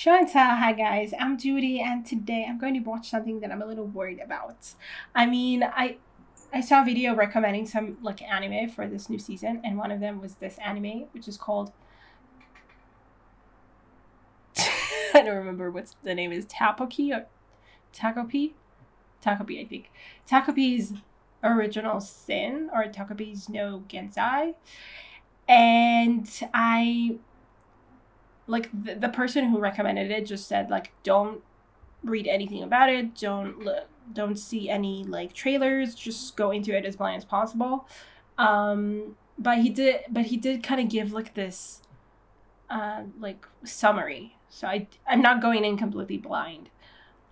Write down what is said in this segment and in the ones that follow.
Show and tell. Hi guys, I'm Judy, and today I'm going to watch something that I'm a little worried about. I mean, I saw a video recommending some like anime for this new season, and one of them was this anime, which is called I don't remember what the name is. Takopi or Takopi, Takopi, I think. Takopi's Original Sin or Takopi's no Genzai, and I like the person who recommended it just said like don't read anything about it, don't see any like trailers, just go into it as blind as possible. But he did kind of give like this like summary, so I'm not going in completely blind.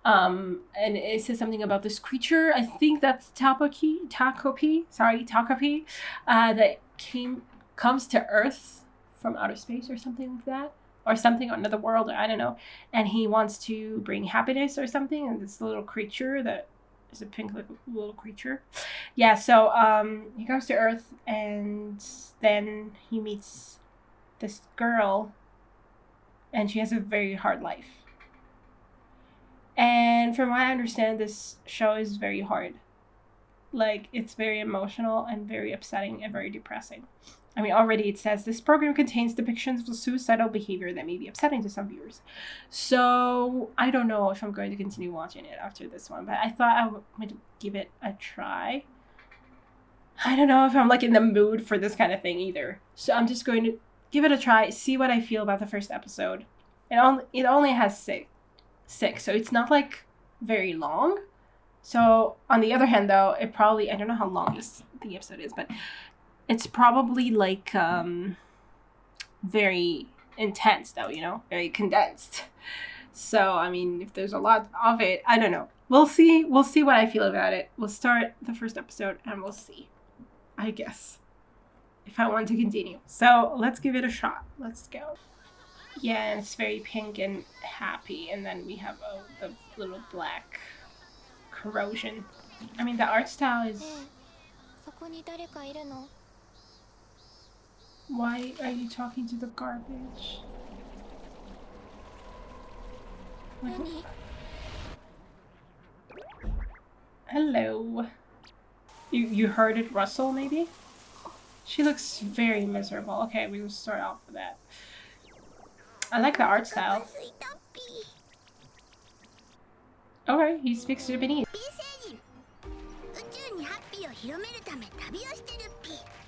And it says something about this creature, I think that's Takopi, that comes to Earth from outer space or something like that, or something, or another world, or I don't know, and he wants to bring happiness or something, and this little creature that is a pink little creature. Yeah, so he comes to Earth, and then he meets this girl, and she has a very hard life. And from what I understand, this show is very hard. Like, it's very emotional and very upsetting and very depressing. I mean, already it says this program contains depictions of suicidal behavior that may be upsetting to some viewers. So I don't know if I'm going to continue watching it after this one, but I thought I would give it a try. I don't know if I'm like in the mood for this kind of thing either. So I'm just going to give it a try, see what I feel about the first episode. It only has six, so it's not like very long. So on the other hand, though, it probably, I don't know how long the episode is, but it's probably like very intense, though, you know, very condensed. So I mean, if there's a lot of it, I don't know. We'll see what I feel about it. We'll start the first episode and we'll see, I guess, if I want to continue. So let's give it a shot. Let's go. Yeah, and it's very pink and happy, and then we have the little black corrosion. I mean, the art style is... Why are you talking to the garbage? Like, hello. You heard it rustle, maybe? She looks very miserable. Okay, we will start off with that. I like the art style. Okay, he speaks Japanese.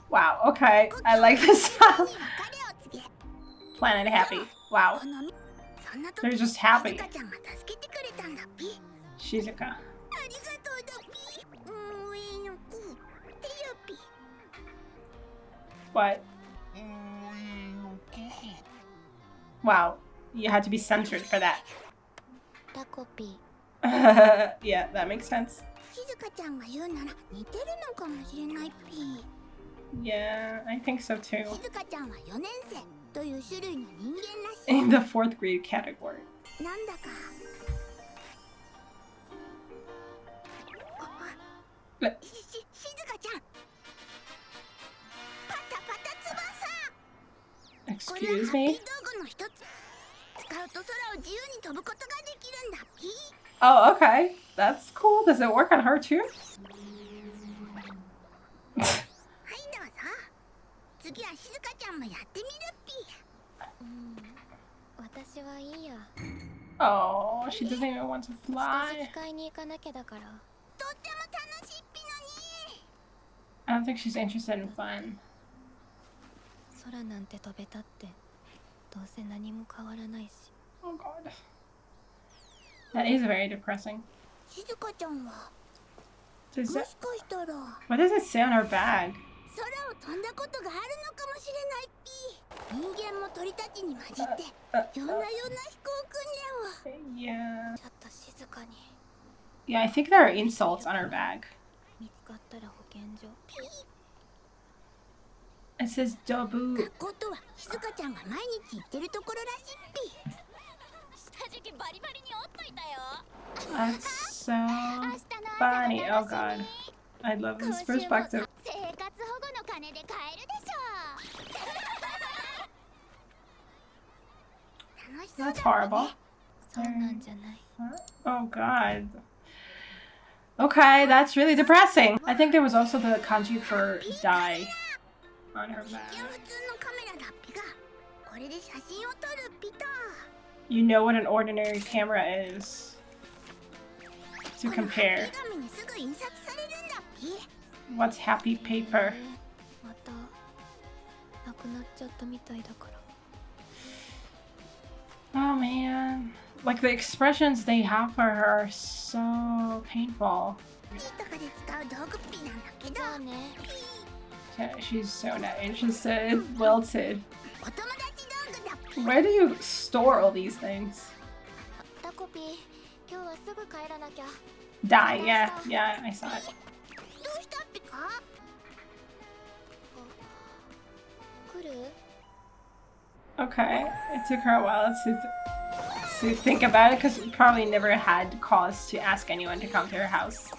Wow, okay. I like this style. Planet Happy. Wow. They're just happy. Shizuka. What? Wow, you had to be censored for that. Takopi. Yeah, that makes sense. Yeah, I think so too. In the 4th grade category. Excuse me? Oh, okay. That's cool. Does it work on her too? Oh, she doesn't even want to fly. I don't think she's interested in fun. Oh god. That is very depressing. What does it say on her bag? Yeah. Yeah, I think there are insults on her bag. It says Dobu. That's so funny. Oh god. I love this perspective. That's horrible. Oh god. Okay, that's really depressing. I think there was also the kanji for die on her back. You know what an ordinary camera is. To compare. What's happy paper? Oh man. Like the expressions they have for her are so painful. Yeah, she's so not interested. Wilted. Where do you store all these things? Die, yeah, I saw it. Okay, it took her a while to think about it because she probably never had cause to ask anyone to come to her house.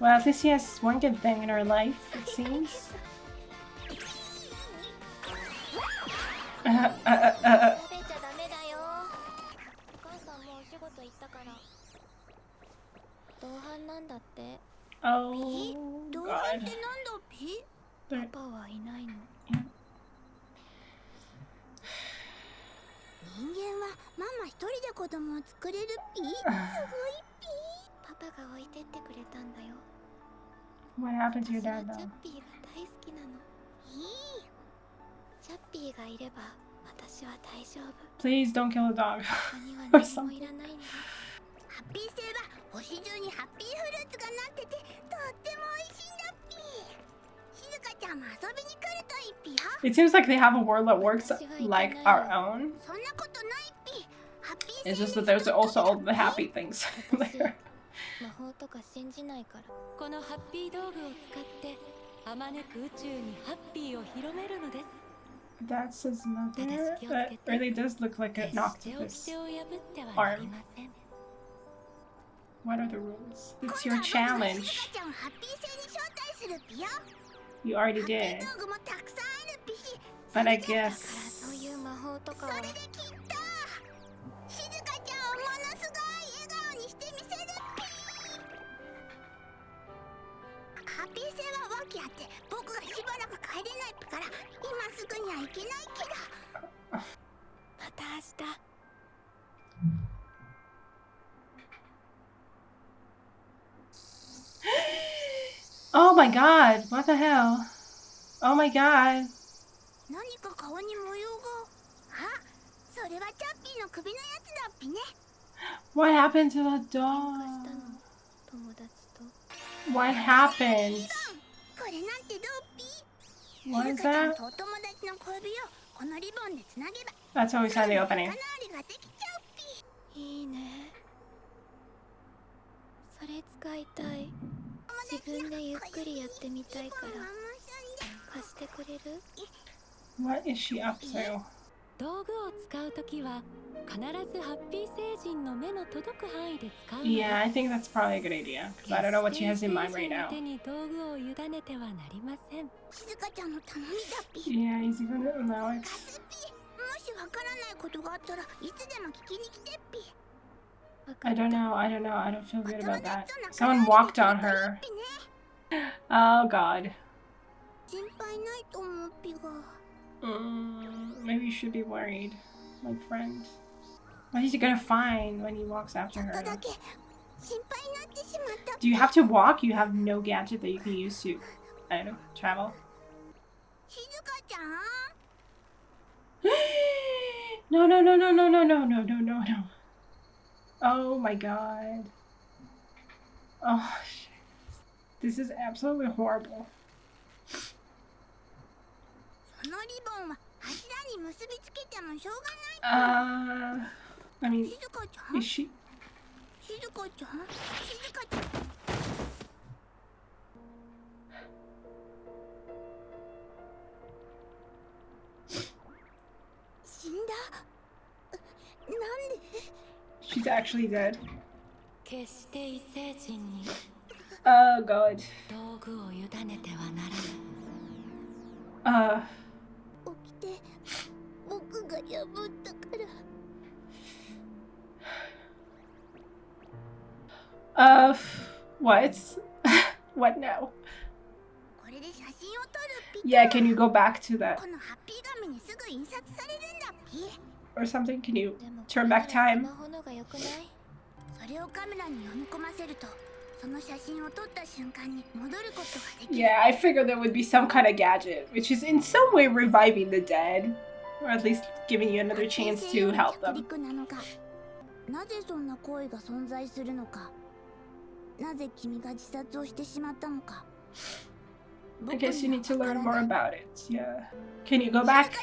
Well, at least she has one good thing in her life, it seems. Oh, God. What happened to your dad, though? Please don't kill a dog. Or something. It seems like they have a world that works like our own. It's just that there's also all the happy things there. That's his mother. That really does look like an octopus arm. What are the rules? It's your challenge. You already did. But I guess... Oh my god, what the hell? Oh my god. What happened to the dog? What happened? What is that? That's what we saw in the opening. What is she up to? Yeah, I think that's probably a good idea, because I don't know what she has in mind right now. Yeah, he's gonna allow it. I don't know, I don't feel good about that. Someone walked on her. Oh god. Maybe you should be worried, my friend. What is he gonna find when he walks after her? Do you have to walk? You have no gadget that you can use to, I don't know, travel? No. Oh my god. Oh shit. This is absolutely horrible. I mean, is she? She's actually dead. Oh god. What? What now? Yeah, can you go back to that? Or something? Can you turn back time? Yeah, I figured there would be some kind of gadget, which is in some way reviving the dead. Or at least giving you another chance to help them. I guess you need to learn more about it, yeah. Can you go back?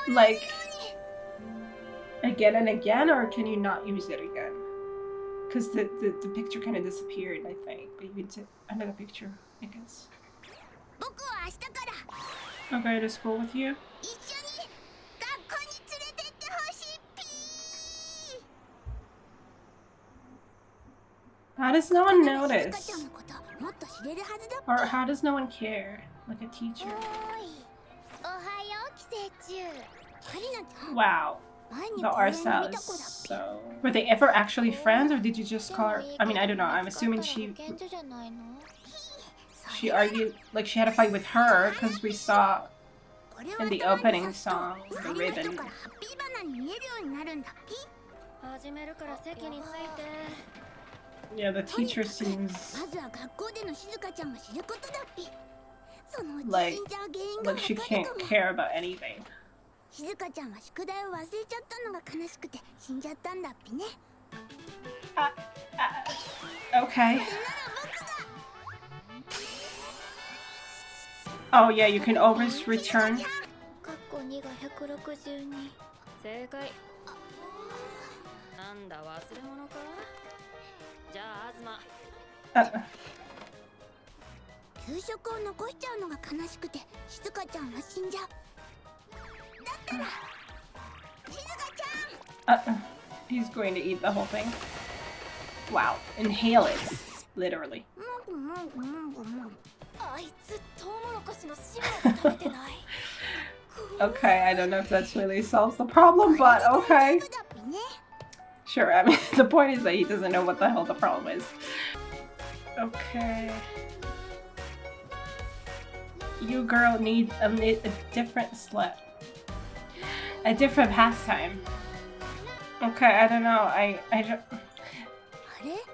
Like, again and again, or can you not use it again? Because the picture kind of disappeared, I think. But you can take another picture, I guess. I'll go to school with you. How does no one notice? Or how does no one care? Like a teacher. Wow. The art style is so... Were they ever actually friends, or did you just call her... I mean, I don't know. I'm assuming she argued... Like, she had a fight with her, because we saw in the opening song, the ribbon. Yeah, the teacher seems like she can't care about anything. Okay. Oh yeah, you can always return. He's going to eat the whole thing. Wow, inhale it, literally. Okay, I don't know if that really solves the problem, but okay. Sure, I mean, the point is that he doesn't know what the hell the problem is. Okay. You girl need a different slut. A different pastime. Okay, I don't know. I don't...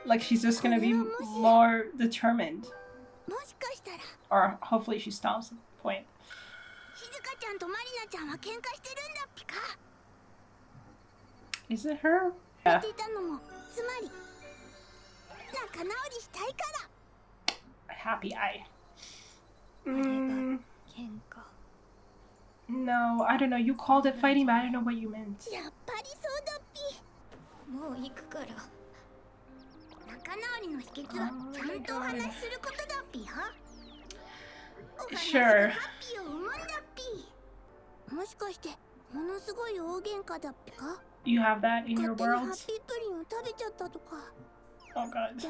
Like, she's just gonna be more determined. Or hopefully she stops at the point. Is it her? Yeah. Happy eye. No, I don't know. You called it fighting, but I don't know what you meant. Sure. You have that in your world? Oh god.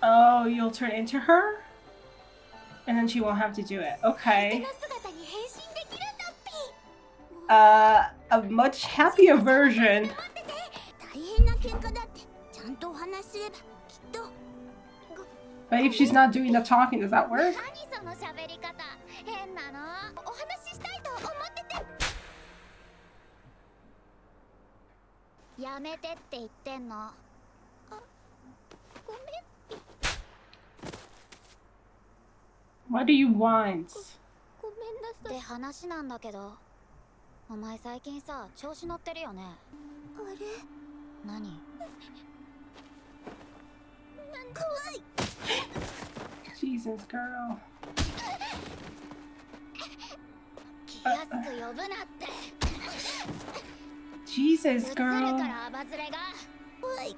Oh, you'll turn into her? And then she won't have to do it. Okay. A much happier version. But if she's not doing the talking, does that work? What do you want? って話なんだけど、お前最近さ、調子乗ってるよね。あれ？何？怖い。Jesus, girl. 気安く呼ぶなって。Jesus, girl. からアバズレが。怖い。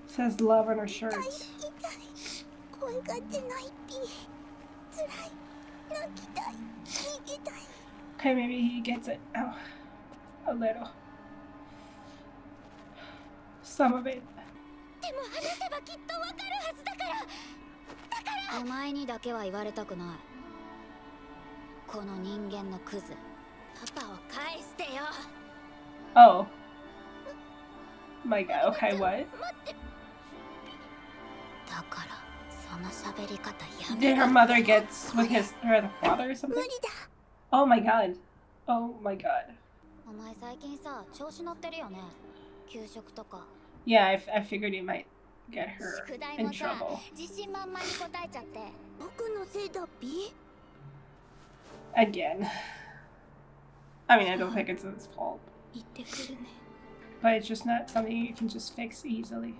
Says love on her shirt. 声が出ないピ。辛い。泣きたい。逃げたい。Okay, maybe he gets it. Oh, a little. Some of it. でも話せばきっとわかるはずだから。だから。お前にだけは言われたくない。この人間のクズ。パパを返してよ。 Oh my god, okay, what? だからその喋り方やめ Did her mother get with her father or something? 無理だ。 Oh my god. Oh my god. お前最近さ、調子乗ってるよね。給食とか。 Yeah, I figured you might get her 宿題 in もさ、 trouble. 自信満々に答えちゃって。僕のせいだっぴ。 Again. I mean, I don't think it's his fault. 言ってくるね。 But it's just not something you can just fix easily.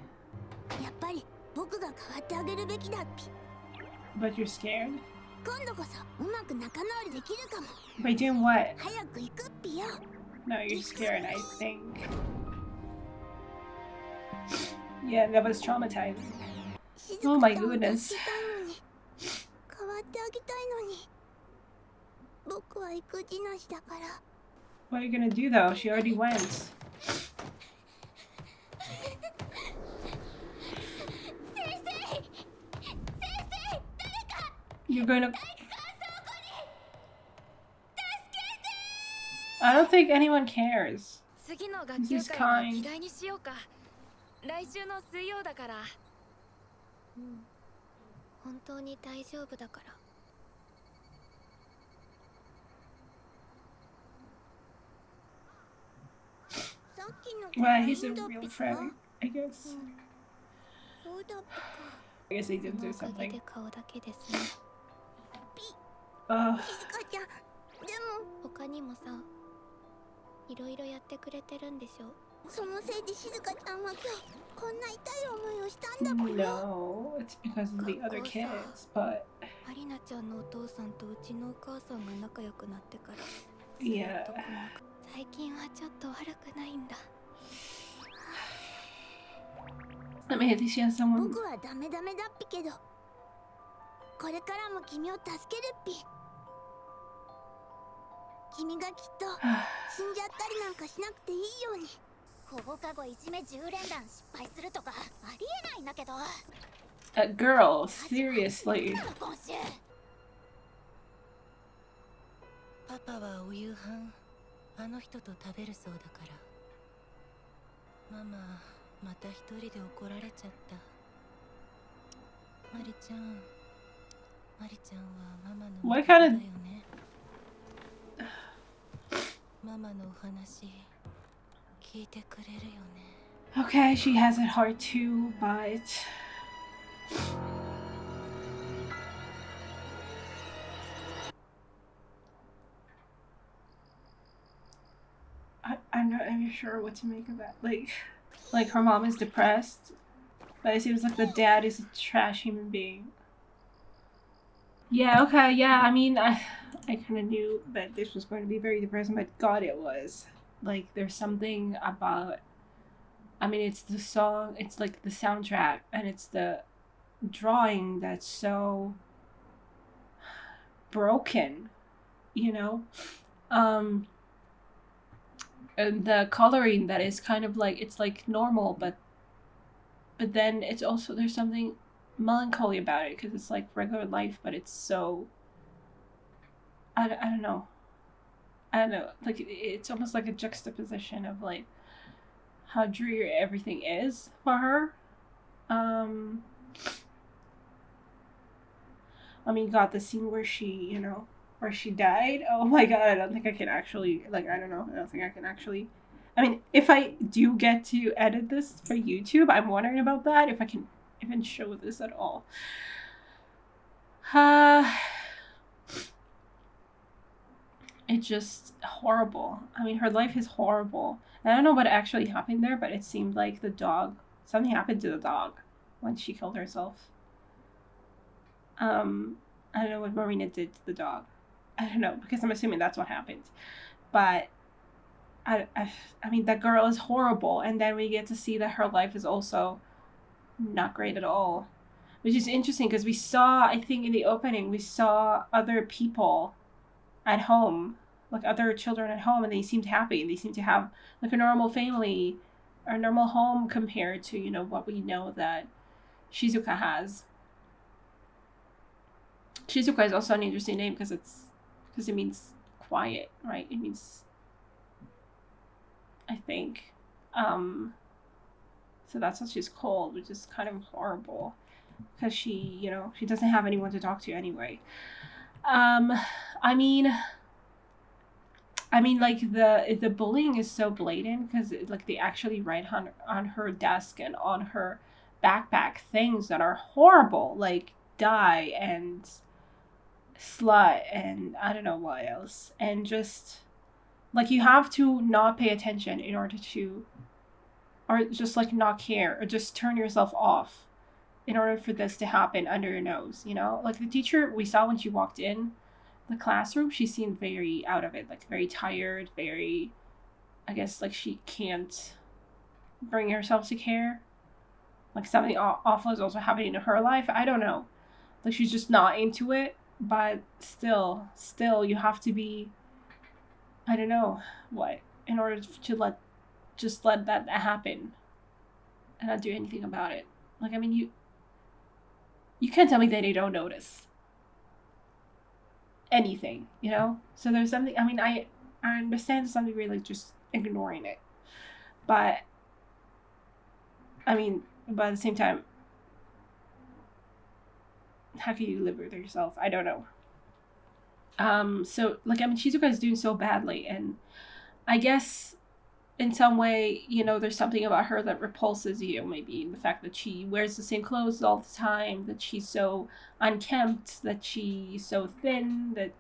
やっぱり僕が変わってあげるべきだっぴ。 But you're scared? 今度こそうまく仲直りできるかも。 By doing what? 早く行くっぴよ。 No, you're scared, I think. Yeah, that was traumatizing. Oh my goodness. 変わってあげたいのに。僕は育児なしだから。 What are you gonna do though? She already went. 先生、誰か。 You're gonna... I don't think anyone cares. 次の学級 This is 会 kind. の議題にしようか。来週の水曜だから。うん、本当に大丈夫だから。 Well, he's a real friend, I guess. I guess he did do something. Ugh. 他にもさ、いろいろやってくれてるんでしょ。そのせいで静香ちゃんは今日こんな痛い思いをしたんだもん。 No, it's because of the other kids, but アリナちゃんのお父さんとうちのお母さんが仲良くなってから。 yeah. 最近はちょっと悪くないんだ。 I mean, at least she has someone. 僕はダメだっぴけど、これからも君を助けるっぴ。君がきっと死んじゃったりなんかしなくていいように。放課後いじめ10連弾失敗するとかありえないんだけど。Girl, seriously. 今週。パパはお夕飯あの人と食べるそうだから。ママまた一人で怒られちゃった。マリちゃんはママの味 What 方 kind だ of よね。ママのお話聞いてくれるよね。 Okay, she has it hard too, but I'm not even sure what to make of that. Like her mom is depressed, but it seems like the dad is a trash human being. Yeah, okay, yeah, I mean, I kind of knew that this was going to be very depressing, but God, it was. Like, there's something about, I mean, it's the song, it's like the soundtrack, and it's the drawing that's so broken, you know? And the coloring that is kind of like, it's like normal, but then it's also, there's something melancholy about it, because it's like regular life, but it's so, I don't know, like it's almost like a juxtaposition of like how dreary everything is for her. I mean, God, the scene where she, where she died, oh my God, I don't think I can actually, like, I don't think I can actually, I mean, if I do get to edit this for YouTube, I'm wondering about that, if I can even show this at all. It's just horrible. I mean, her life is horrible. And I don't know what actually happened there, but it seemed like the dog, something happened to the dog when she killed herself. I don't know what Marina did to the dog. I don't know, because I'm assuming that's what happened. But I mean, that girl is horrible, and then we get to see that her life is also not great at all, which is interesting because we saw, I think in the opening, we saw other people at home, like other children at home, and they seemed happy, and they seemed to have like a normal family or normal home compared to, what we know that Shizuka has. Shizuka is also an interesting name because it means quiet, right? It means, I think, so that's what she's called, which is kind of horrible because she doesn't have anyone to talk to anyway. I mean, like the bullying is so blatant because like they actually write on her desk and on her backpack things that are horrible, like die and slut and I don't know what else, and just like you have to not pay attention in order to, or just like not care, or just turn yourself off in order for this to happen under your nose, you know? Like the teacher we saw when she walked in the classroom, she seemed very out of it, like very tired, very, I guess like she can't bring herself to care. Like something awful is also happening in her life. I don't know. Like she's just not into it, but still you have to be, I don't know what, in order to let that happen and not do anything about it. Like, I mean, you can't tell me that they don't notice anything, you know? So there's something, I mean, I understand to some degree, like, just ignoring it. But, I mean, but at the same time, how can you live with yourself? I don't know. So, like, I mean, Shizuka is doing so badly, and I guess in some way, you know, there's something about her that repulses you, maybe the fact that she wears the same clothes all the time, that she's so unkempt, that she's so thin, that,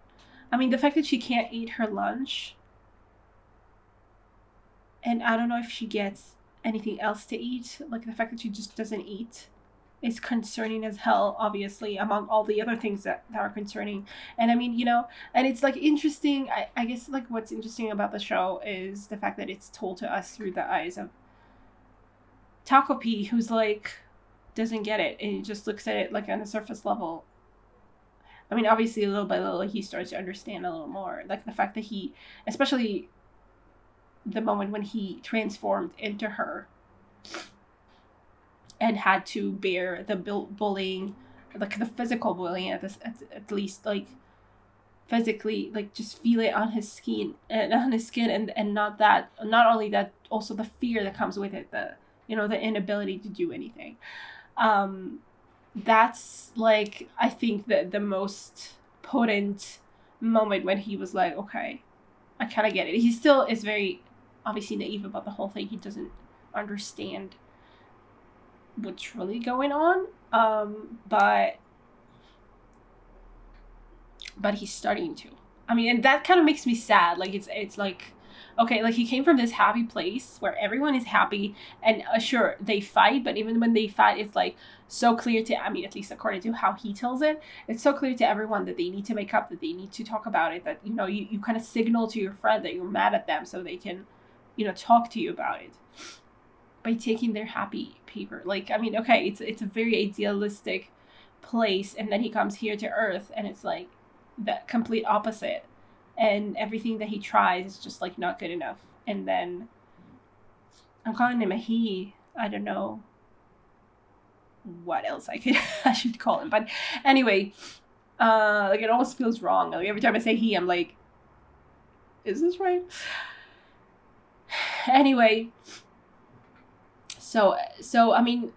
I mean, the fact that she can't eat her lunch, and I don't know if she gets anything else to eat, like the fact that she just doesn't eat is concerning as hell, obviously, among all the other things that are concerning. And I mean, you know, and it's like interesting, I guess like what's interesting about the show is the fact that it's told to us through the eyes of Takopi, who's like doesn't get it, and he just looks at it like on a surface level. I mean, obviously little by little he starts to understand a little more, like the fact that he, especially the moment when he transformed into her and had to bear the bullying, like the physical bullying at least, like physically, like just feel it on his skin and not only that, also the fear that comes with it, the, you know, the inability to do anything. That's like, I think that the most potent moment when he was like, okay, I kind of get it. He still is very obviously naive about the whole thing. He doesn't understand what's really going on, but he's starting to. I mean, and that kind of makes me sad. Like it's like, okay, like he came from this happy place where everyone is happy, and sure, they fight, but even when they fight, it's like so clear to, I mean, at least according to how he tells it, it's so clear to everyone that they need to make up, that they need to talk about it, that, you know, you kind of signal to your friend that you're mad at them so they can, you know, talk to you about it by taking their happy paper. Like, I mean, okay, it's a very idealistic place, and then he comes here to Earth, and it's like the complete opposite, and everything that he tries is just like not good enough. And then I'm calling him a he. I don't know what else I should call him, but anyway, like it almost feels wrong. Like every time I say he, I'm like, is this right? Anyway. So I mean,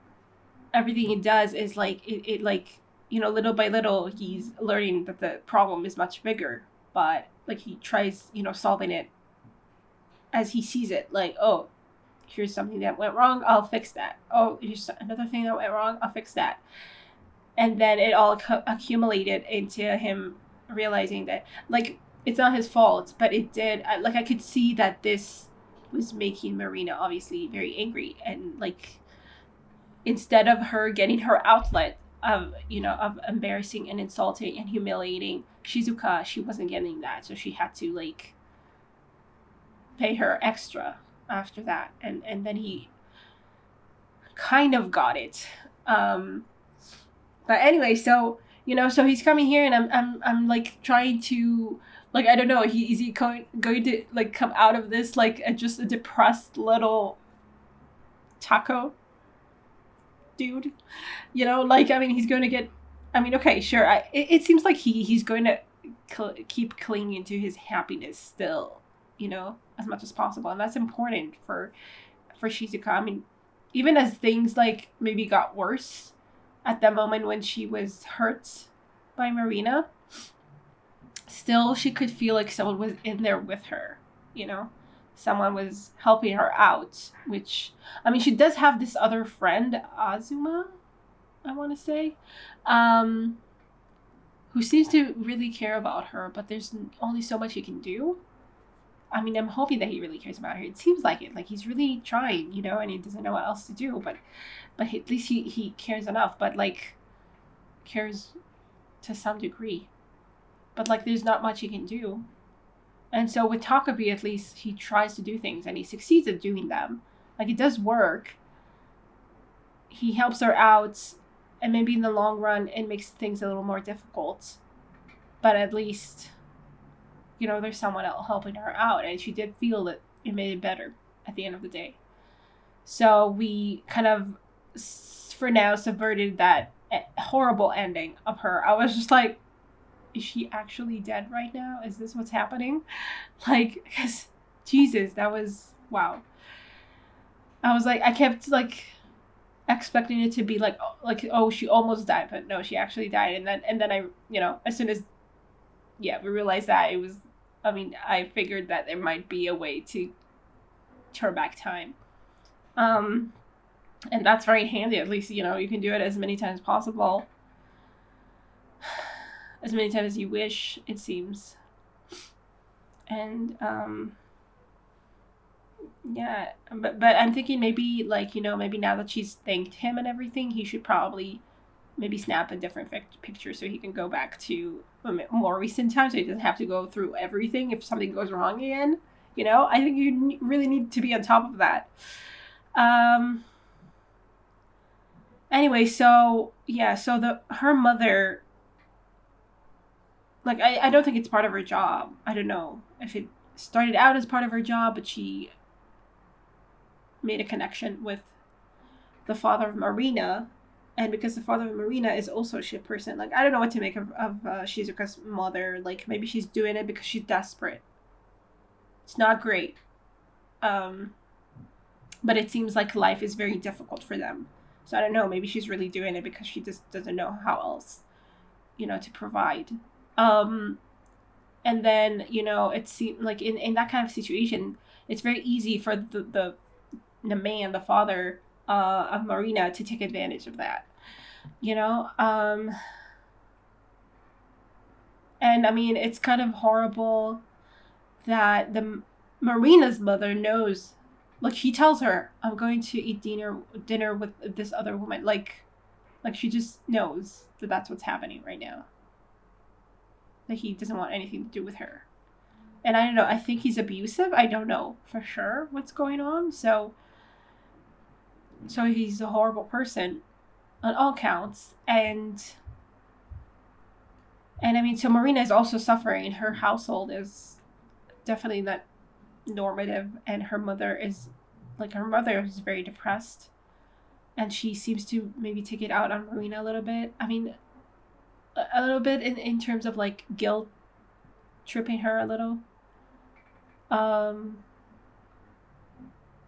everything he does is like it like, you know, little by little he's learning that the problem is much bigger, but like he tries, you know, solving it as he sees it. Like, oh, here's something that went wrong, I'll fix that. Oh, here's another thing that went wrong, I'll fix that. And then it all accumulated into him realizing that, like, it's not his fault, but it did. Like, I could see that this was making Marina obviously very angry, and like instead of her getting her outlet of, you know, of embarrassing and insulting and humiliating Shizuka, she wasn't getting that, so she had to like pay her extra after that, and then he kind of got it. But anyway, so, you know, so he's coming here, and I'm like trying to, like, I don't know, is he going to like come out of this like just a depressed little taco dude, you know? Like, I mean, he's going to get I mean, okay, sure. It seems like he's going to keep clinging to his happiness still, as much as possible, and that's important for Shizuka. I mean, even as things like maybe got worse at the moment when she was hurt by Marina, still she could feel like someone was in there with her, someone was helping her out, which, I mean, she does have this other friend, Azuma, I want to say, who seems to really care about her, but there's only so much he can do. I mean, I'm hoping that he really cares about her. It seems like it. Like, he's really trying, and he doesn't know what else to do. But at least he cares enough. But, like, cares to some degree. But, like, there's not much he can do. And so with Takopi, at least, he tries to do things. And he succeeds at doing them. Like, it does work. He helps her out. And maybe in the long run, it makes things a little more difficult. But at least, there's someone else helping her out. And she did feel that it made it better at the end of the day. So we kind of, for now, subverted that horrible ending of her. I was just like, is she actually dead right now? Is this what's happening? Like, because, Jesus, that was, wow. I was like, I kept, like, expecting it to be like, oh, she almost died, but no, she actually died. And then I, as soon as, we realized that, it was, I mean, I figured that there might be a way to turn back time. And that's very handy. At least, you can do it as many times as possible. As many times as you wish, it seems. And, yeah, but I'm thinking maybe, like, maybe now that she's thanked him and everything, he should probably maybe snap a different picture so he can go back to more recent times, so he doesn't have to go through everything if something goes wrong again. I think you really need to be on top of that. Anyway, so her mother, like, I don't think it's part of her job. I don't know if it started out as part of her job, but she made a connection with the father of Marina, and because the father of Marina is also a ship person, like, I don't know what to make of Shizuka's mother. Like, maybe she's doing it because she's desperate. It's not great. But it seems like life is very difficult for them. So I don't know, maybe she's really doing it because she just doesn't know how else, to provide. And then, it seems like in that kind of situation, it's very easy for the man, the father of Marina, to take advantage of that, and I mean, it's kind of horrible that Marina's mother knows, like, he tells her, I'm going to eat dinner with this other woman, like she just knows that that's what's happening right now, that he doesn't want anything to do with her. And I don't know, I think he's abusive. I don't know for sure what's going on. So he's a horrible person on all counts. And I mean, so Marina is also suffering. Her household is definitely not normative. And her mother is very depressed. And she seems to maybe take it out on Marina a little bit. I mean, a little bit in terms of, like, guilt tripping her a little.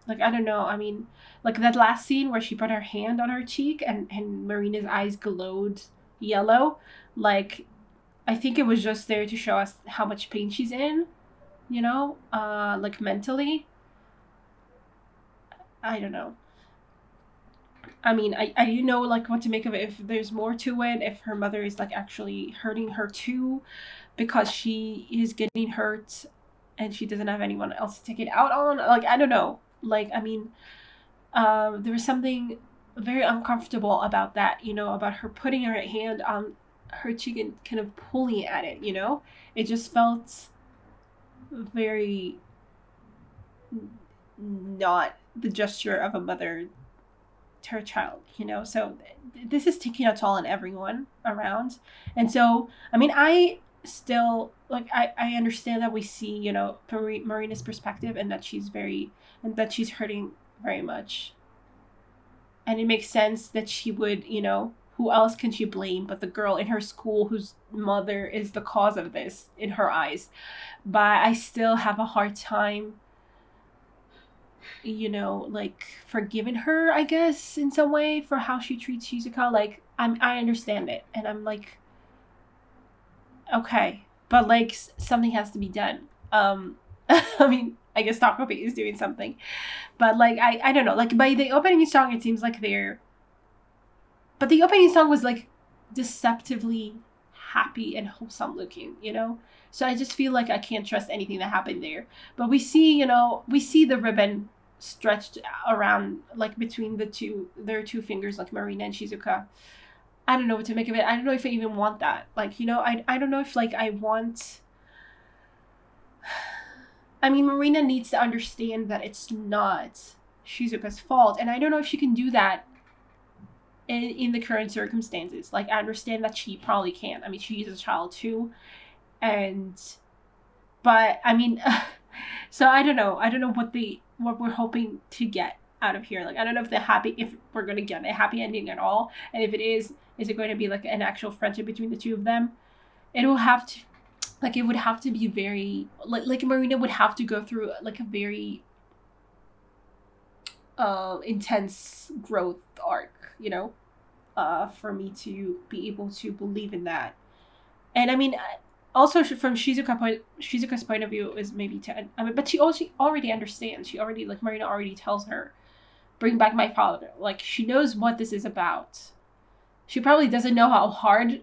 Like, I don't know. I mean, like, that last scene where she put her hand on her cheek and Marina's eyes glowed yellow. Like, I think it was just there to show us how much pain she's in, like, mentally. I don't know. I mean, I don't know, like, what to make of it, if there's more to it, if her mother is, like, actually hurting her too, because she is getting hurt and she doesn't have anyone else to take it out on. Like, I don't know. Like, I mean, there was something very uncomfortable about that, about her putting her hand on her cheek and kind of pulling at it, It just felt very not the gesture of a mother to her child, So this is taking a toll on everyone around. And so, I mean, I still, like, I understand that we see, Marina's perspective, and that she's hurting very much. And it makes sense that she would, who else can she blame but the girl in her school whose mother is the cause of this in her eyes? But I still have a hard time, you know, like forgiving her, I guess, in some way for how she treats Shizuka. Like I understand it, and I'm like, okay, but like something has to be done. I mean, I guess Takopi is doing something, but like I don't know. Like by the opening song, it seems like but the opening song was like deceptively happy and wholesome looking, you know. So I just feel like I can't trust anything that happened there. But we see, you know, we see the ribbon stretched around like between their two fingers, like Marina and Shizuka. I don't know what to make of it. I don't know if I even want that. Like, you know, I don't know if like I want. I mean, Marina needs to understand that it's not Shizuka's fault, and I don't know if she can do that in the current circumstances. Like, I understand that she probably can't. I mean, she is a child too, but I mean, so I don't know what we're hoping to get out of here. Like, I don't know if we're gonna get a happy ending at all, and if it is it going to be like an actual friendship between the two of them? It will have to, like, it would have to be very like Marina would have to go through like a very intense growth arc, you know, for me to be able to believe in that. And I mean, also from Shizuka's point of view is maybe but she also already understands. She already, like, Marina already tells her, bring back my father. Like, she knows what this is about. She probably doesn't know how hard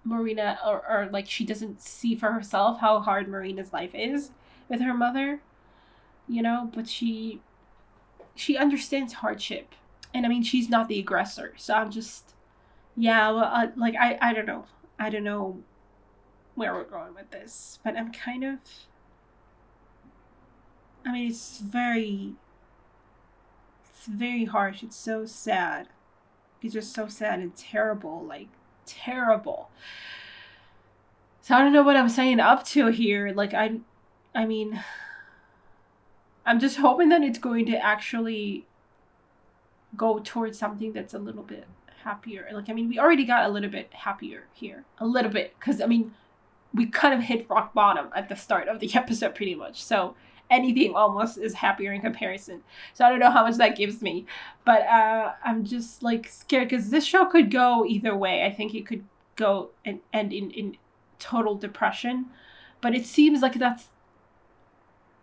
Marina, or like she doesn't see for herself how hard Marina's life is with her mother, you know, but she understands hardship. And I mean, she's not the aggressor. So I'm just, yeah, well, like, I don't know. I don't know where we're going with this, but I'm kind of, I mean, it's very harsh. It's so sad. It's just so sad and terrible, like, terrible. So I don't know what I'm saying up to here. Like, I mean, I'm just hoping that it's going to actually go towards something that's a little bit happier. Like, I mean, we already got a little bit happier here. A little bit. Because, I mean, we kind of hit rock bottom at the start of the episode pretty much. So anything almost is happier in comparison. So I don't know how much that gives me. But I'm just, like, scared because this show could go either way. I think it could go and end in total depression. But it seems like that's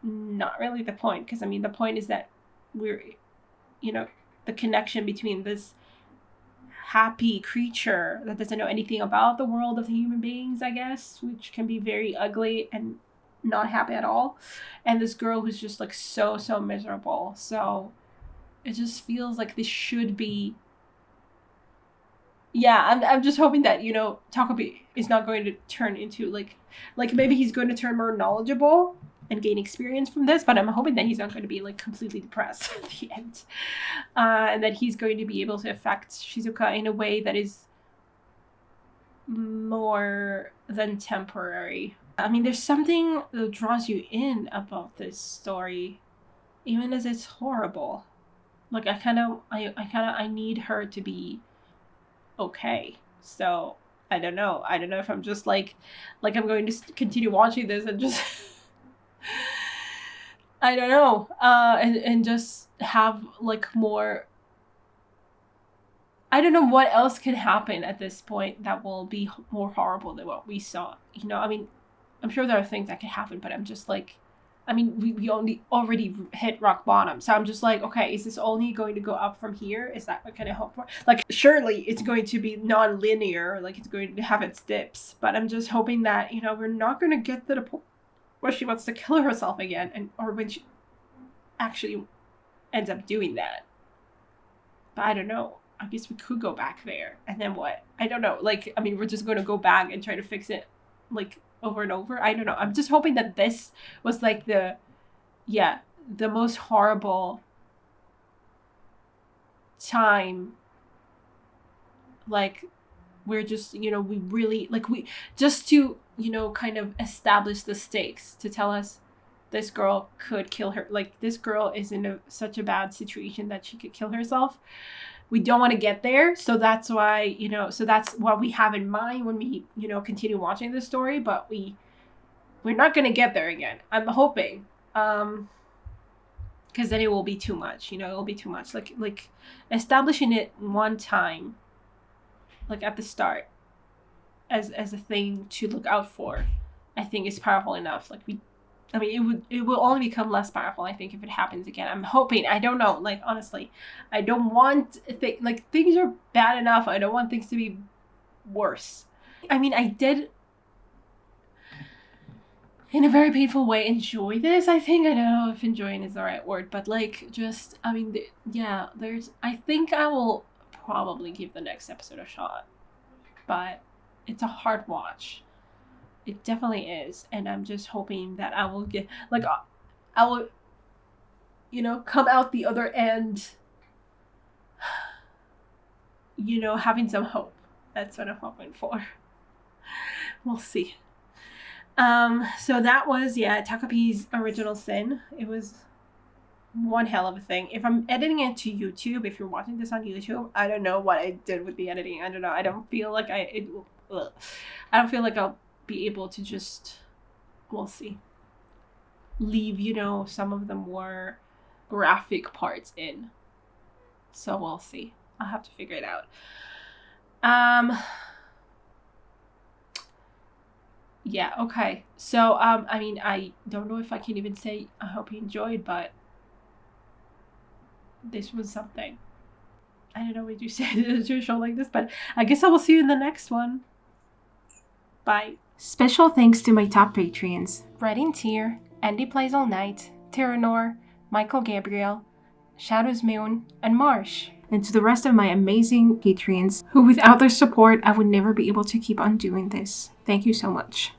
not really the point. Because, I mean, the point is that we're, you know, the connection between this happy creature that doesn't know anything about the world of the human beings, I guess, which can be very ugly and not happy at all, and this girl who's just, like, so miserable. So it just feels like this should be, yeah, I'm just hoping that, you know, Takopi is not going to turn into like maybe he's going to turn more knowledgeable and gain experience from this, but I'm hoping that he's not going to be, like, completely depressed at the end, and that he's going to be able to affect Shizuka in a way that is more than temporary. I mean, there's something that draws you in about this story, even as it's horrible. Like, I need her to be okay. So I don't know if I'm just like I'm going to continue watching this and just I don't know, and just have, like, more. I don't know what else can happen at this point that will be more horrible than what we saw. You know, I mean, I'm sure there are things that could happen, but I'm just like, I mean, we already hit rock bottom. So I'm just like, okay, is this only going to go up from here? Is that what can I hope for? Like, surely it's going to be non-linear, like, it's going to have its dips. But I'm just hoping that, you know, we're not going to get to the point where she wants to kill herself again, or when she actually ends up doing that. But I don't know. I guess we could go back there. And then what? I don't know. Like, I mean, we're just going to go back and try to fix it, like, over and over. I don't know. I'm just hoping that this was, like, the most horrible time. Like, we're just, you know, we just to, you know, kind of establish the stakes, to tell us this girl could kill her. Like, this girl is in such a bad situation that she could kill herself. We don't want to get there. So that's why, you know, so that's what we have in mind when we, you know, continue watching this story. But we're not going to get there again. I'm hoping. Because then it will be too much, you know, it will be too much. Like establishing it one time, like at the start, as a thing to look out for, I think is powerful enough. Like it will only become less powerful, I think, if it happens again. I'm hoping. I don't know. Like, honestly, I don't want things are bad enough. I don't want things to be worse. I mean, I did, in a very painful way, enjoy this. I think, I don't know if enjoying is the right word, but like, just, I mean, I think I will probably give the next episode a shot, but it's a hard watch. It definitely is. And I'm just hoping that I will get, like, I will, you know, come out the other end, you know, having some hope. That's what I'm hoping for. We'll see. So that was, Takopi's Original Sin. It was one hell of a thing. If I'm editing it to YouTube, if you're watching this on YouTube, I don't know what I did with the editing. I don't know. I don't feel like I'll be able to just, we'll see, leave, you know, some of the more graphic parts in. So we'll see. I'll have to figure it out. Yeah, okay. So, I mean, I don't know if I can even say I hope you enjoyed, but this was something. I don't know what you say to a show like this, but I guess I will see you in the next one. Bye. Special thanks to my top Patreons: Writing Tear, Andy Plays All Night, Terranor, Michael Gabriel, Shadows Moon, and Marsh. And to the rest of my amazing Patreons, who without their support, I would never be able to keep on doing this. Thank you so much.